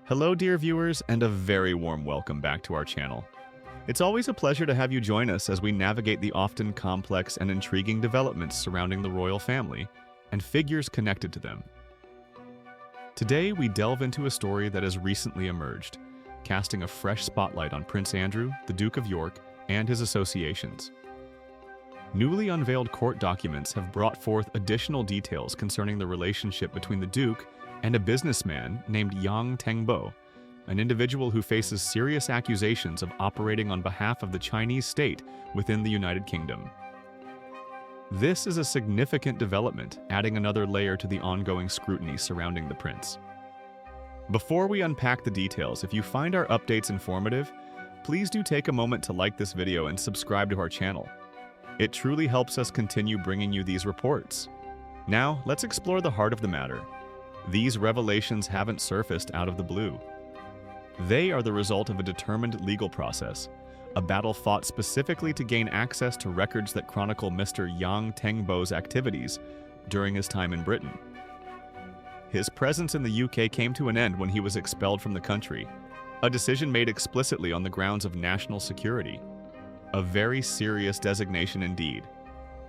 Hello, dear viewers, and a very warm welcome back to our channel. It's always a pleasure to have you join us as we navigate the often complex and intriguing developments surrounding the royal family and figures connected to them. Today, we delve into a story that has recently emerged, casting a fresh spotlight on Prince Andrew, the Duke of York, and his associations. Newly unveiled court documents have brought forth additional details concerning the relationship between the Duke and a businessman named Tangbo, an individual who faces serious accusations of operating on behalf of the Chinese state within the United Kingdom. This is a significant development, adding another layer to the ongoing scrutiny surrounding the prince. Before we unpack the details, if you find our updates informative, please do take a moment to like this video and subscribe to our channel. It truly helps us continue bringing you these reports. Now, let's explore the heart of the matter. These revelations haven't surfaced out of the blue. They are the result of a determined legal process, a battle fought specifically to gain access to records that chronicle Mr. Tangbo's activities during his time in Britain. His presence in the UK came to an end when he was expelled from the country, a decision made explicitly on the grounds of national security. A very serious designation indeed.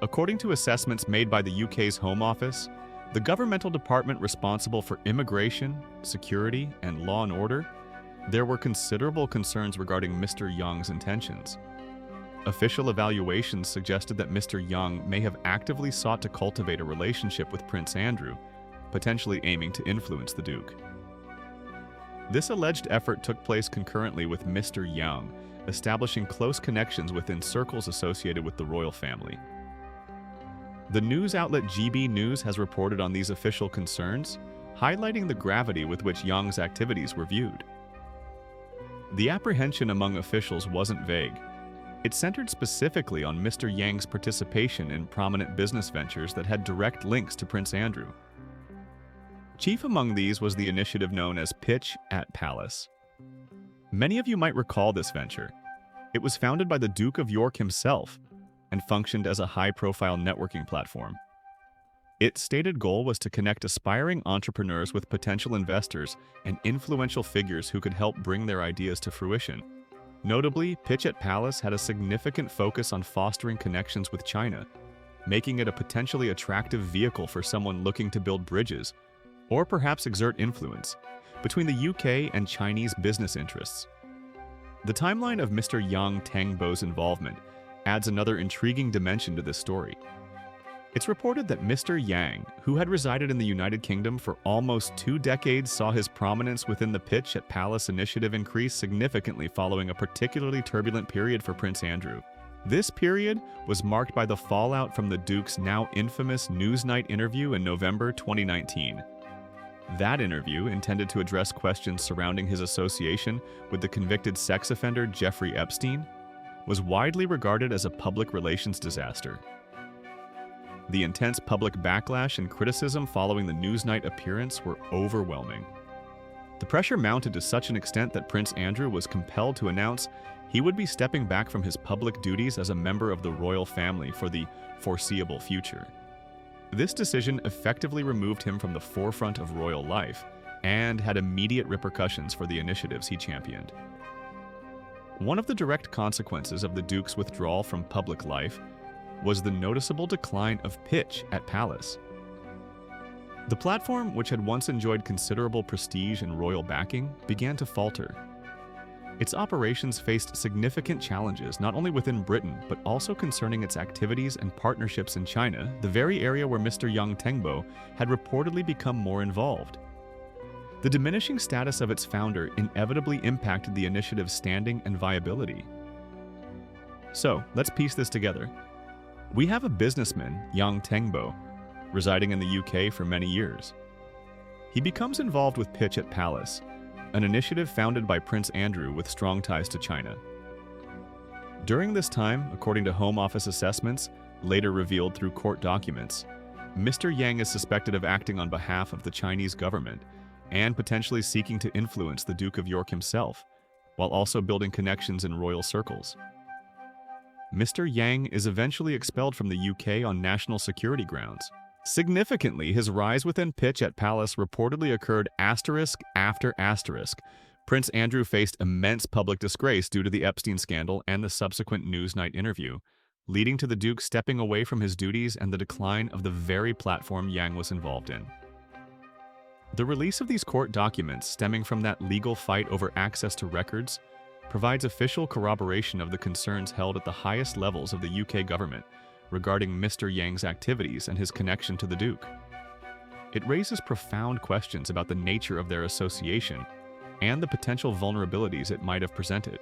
According to assessments made by the UK's Home Office, the governmental department responsible for immigration, security, and law and order, there were considerable concerns regarding Mr. Young's intentions. Official evaluations suggested that Mr. Young may have actively sought to cultivate a relationship with Prince Andrew, potentially aiming to influence the Duke. This alleged effort took place concurrently with Mr. Young establishing close connections within circles associated with the royal family. The news outlet GB News has reported on these official concerns, highlighting the gravity with which Young's activities were viewed. The apprehension among officials wasn't vague. It centered specifically on Mr. Yang's participation in prominent business ventures that had direct links to Prince Andrew. Chief among these was the initiative known as Pitch at Palace. Many of you might recall this venture. It was founded by the Duke of York himself and functioned as a high-profile networking platform. Its stated goal was to connect aspiring entrepreneurs with potential investors and influential figures who could help bring their ideas to fruition. Notably, Pitch at Palace had a significant focus on fostering connections with China, making it a potentially attractive vehicle for someone looking to build bridges, or perhaps exert influence, between the UK and Chinese business interests. The timeline of Mr. Tangbo's involvement adds another intriguing dimension to this story. It's reported that Mr. Yang, who had resided in the United Kingdom for almost 2 decades, saw his prominence within the Pitch at Palace initiative increase significantly following a particularly turbulent period for Prince Andrew. This period was marked by the fallout from the Duke's now infamous Newsnight interview in November 2019. That interview, intended to address questions surrounding his association with the convicted sex offender Jeffrey Epstein, was widely regarded as a public relations disaster. The intense public backlash and criticism following the Newsnight appearance were overwhelming. The pressure mounted to such an extent that Prince Andrew was compelled to announce he would be stepping back from his public duties as a member of the royal family for the foreseeable future. This decision effectively removed him from the forefront of royal life and had immediate repercussions for the initiatives he championed. One of the direct consequences of the Duke's withdrawal from public life was the noticeable decline of Pitch at Palace. The platform, which had once enjoyed considerable prestige and royal backing, began to falter. Its operations faced significant challenges not only within Britain, but also concerning its activities and partnerships in China, the very area where Mr. Tangbo had reportedly become more involved. The diminishing status of its founder inevitably impacted the initiative's standing and viability. So, let's piece this together. We have a businessman, Tangbo, residing in the UK for many years. He becomes involved with Pitch at Palace, an initiative founded by Prince Andrew with strong ties to China. During this time, according to Home Office assessments, later revealed through court documents, Mr. Yang is suspected of acting on behalf of the Chinese government and potentially seeking to influence the Duke of York himself, while also building connections in royal circles. Mr. Yang is eventually expelled from the UK on national security grounds. Significantly, his rise within pitch at Palace reportedly occurred asterisk after asterisk. Prince Andrew faced immense public disgrace due to the Epstein scandal and the subsequent Newsnight interview, leading to the Duke stepping away from his duties and the decline of the very platform Yang was involved in. The release of these court documents stemming from that legal fight over access to records provides official corroboration of the concerns held at the highest levels of the UK government regarding Mr. Yang's activities and his connection to the Duke. It raises profound questions about the nature of their association and the potential vulnerabilities it might have presented.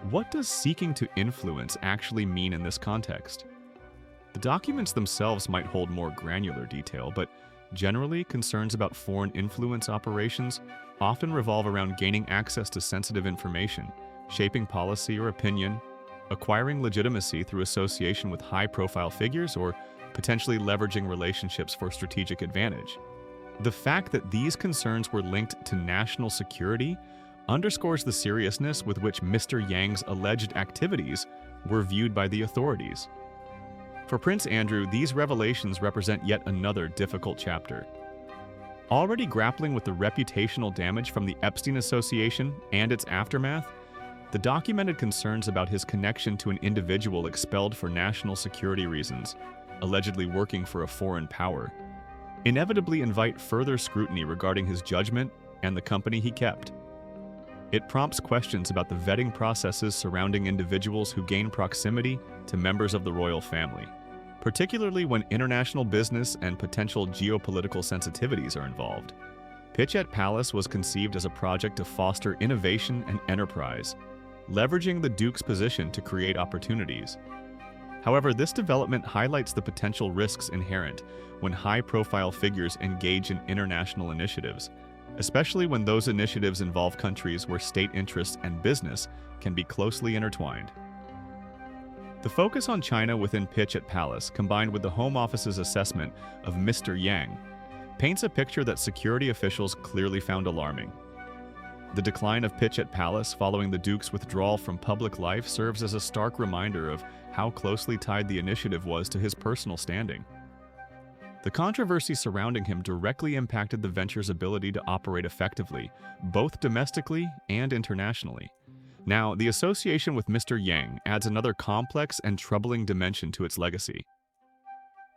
What does seeking to influence actually mean in this context? The documents themselves might hold more granular detail, but generally, concerns about foreign influence operations often revolve around gaining access to sensitive information, shaping policy or opinion, acquiring legitimacy through association with high-profile figures, or potentially leveraging relationships for strategic advantage. The fact that these concerns were linked to national security underscores the seriousness with which Mr. Yang's alleged activities were viewed by the authorities. For Prince Andrew, these revelations represent yet another difficult chapter. Already grappling with the reputational damage from the Epstein Association and its aftermath, the documented concerns about his connection to an individual expelled for national security reasons, allegedly working for a foreign power, inevitably invite further scrutiny regarding his judgment and the company he kept. It prompts questions about the vetting processes surrounding individuals who gain proximity to members of the royal family, particularly when international business and potential geopolitical sensitivities are involved. Pitch at Palace was conceived as a project to foster innovation and enterprise, leveraging the Duke's position to create opportunities. However, this development highlights the potential risks inherent when high-profile figures engage in international initiatives, especially when those initiatives involve countries where state interests and business can be closely intertwined. The focus on China within Pitch at Palace, combined with the Home Office's assessment of Mr. Yang, paints a picture that security officials clearly found alarming. The decline of Pitch at Palace following the Duke's withdrawal from public life serves as a stark reminder of how closely tied the initiative was to his personal standing. The controversy surrounding him directly impacted the venture's ability to operate effectively, both domestically and internationally. Now, the association with Mr. Yang adds another complex and troubling dimension to its legacy.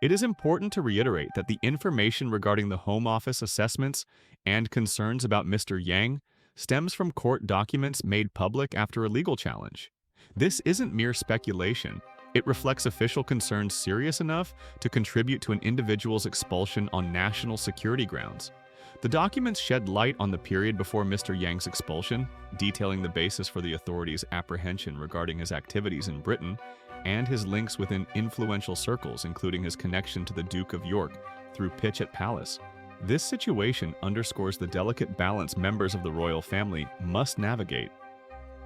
It is important to reiterate that the information regarding the Home Office assessments and concerns about Mr. Yang stems from court documents made public after a legal challenge. This isn't mere speculation. It reflects official concerns serious enough to contribute to an individual's expulsion on national security grounds. The documents shed light on the period before Mr. Yang's expulsion, detailing the basis for the authorities' apprehension regarding his activities in Britain and his links within influential circles, including his connection to the Duke of York through Pitch at Palace. This situation underscores the delicate balance members of the royal family must navigate,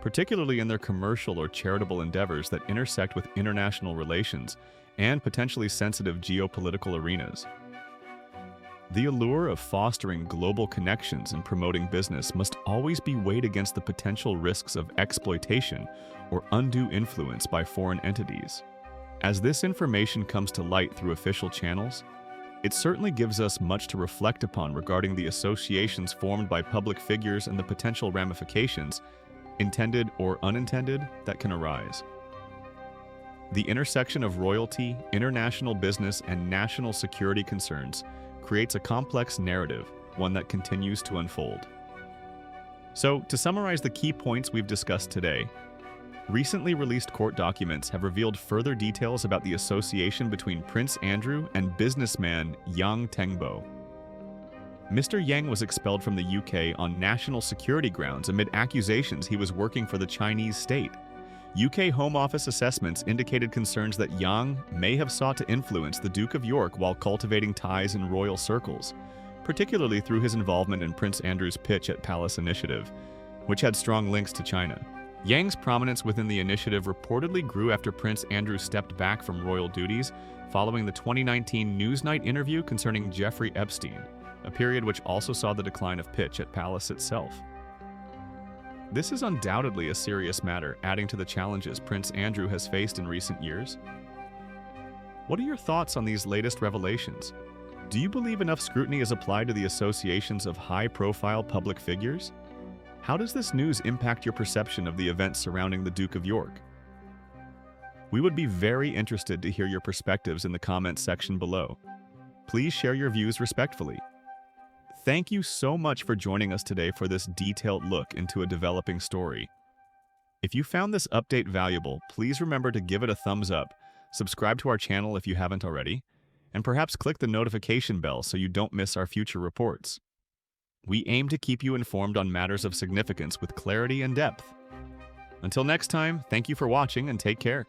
particularly in their commercial or charitable endeavors that intersect with international relations and potentially sensitive geopolitical arenas. The allure of fostering global connections and promoting business must always be weighed against the potential risks of exploitation or undue influence by foreign entities. As this information comes to light through official channels, it certainly gives us much to reflect upon regarding the associations formed by public figures and the potential ramifications, intended or unintended, that can arise. The intersection of royalty, international business, and national security concerns creates a complex narrative, one that continues to unfold. So, to summarize the key points we've discussed today, recently released court documents have revealed further details about the association between Prince Andrew and businessman Yang Tangbo. Mr. Yang was expelled from the UK on national security grounds amid accusations he was working for the Chinese state. UK Home Office assessments indicated concerns that Yang may have sought to influence the Duke of York while cultivating ties in royal circles, particularly through his involvement in Prince Andrew's Pitch at Palace initiative, which had strong links to China. Yang's prominence within the initiative reportedly grew after Prince Andrew stepped back from royal duties following the 2019 Newsnight interview concerning Jeffrey Epstein, a period which also saw the decline of Pitch at Palace itself. This is undoubtedly a serious matter, adding to the challenges Prince Andrew has faced in recent years. What are your thoughts on these latest revelations? Do you believe enough scrutiny is applied to the associations of high-profile public figures? How does this news impact your perception of the events surrounding the Duke of York? We would be very interested to hear your perspectives in the comments section below. Please share your views respectfully. Thank you so much for joining us today for this detailed look into a developing story. If you found this update valuable, please remember to give it a thumbs up, subscribe to our channel if you haven't already, and perhaps click the notification bell so you don't miss our future reports. We aim to keep you informed on matters of significance with clarity and depth. Until next time, thank you for watching and take care.